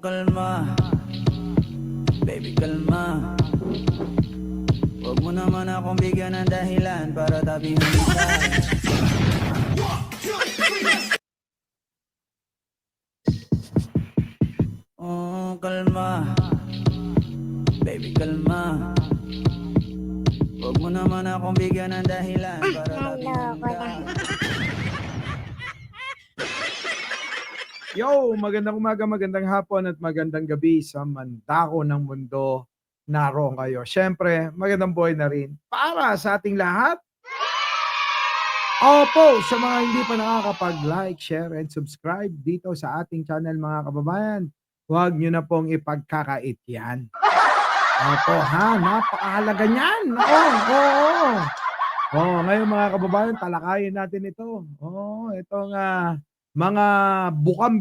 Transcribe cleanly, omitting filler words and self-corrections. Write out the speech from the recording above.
Kalma, baby kalma. Huwag mo naman akong bigyan ng dahilan para tabihan kita. Kalma, baby kalma. Huwag mo naman akong bigyan ng dahilan para tabihan ka. Yo, magandang umaga, magandang hapon at magandang gabi sa mandako ng mundo. Naroon kayo. Siyempre, magandang buhay na rin para sa ating lahat. Opo, sa mga hindi pa nakakapag-like, share, and subscribe dito sa ating channel mga kababayan, huwag nyo na pong ipagkakait yan. Opo ha, napakahalaga niyan. Oo. Ngayon mga kababayan, talakayin natin ito. Itong mga bukang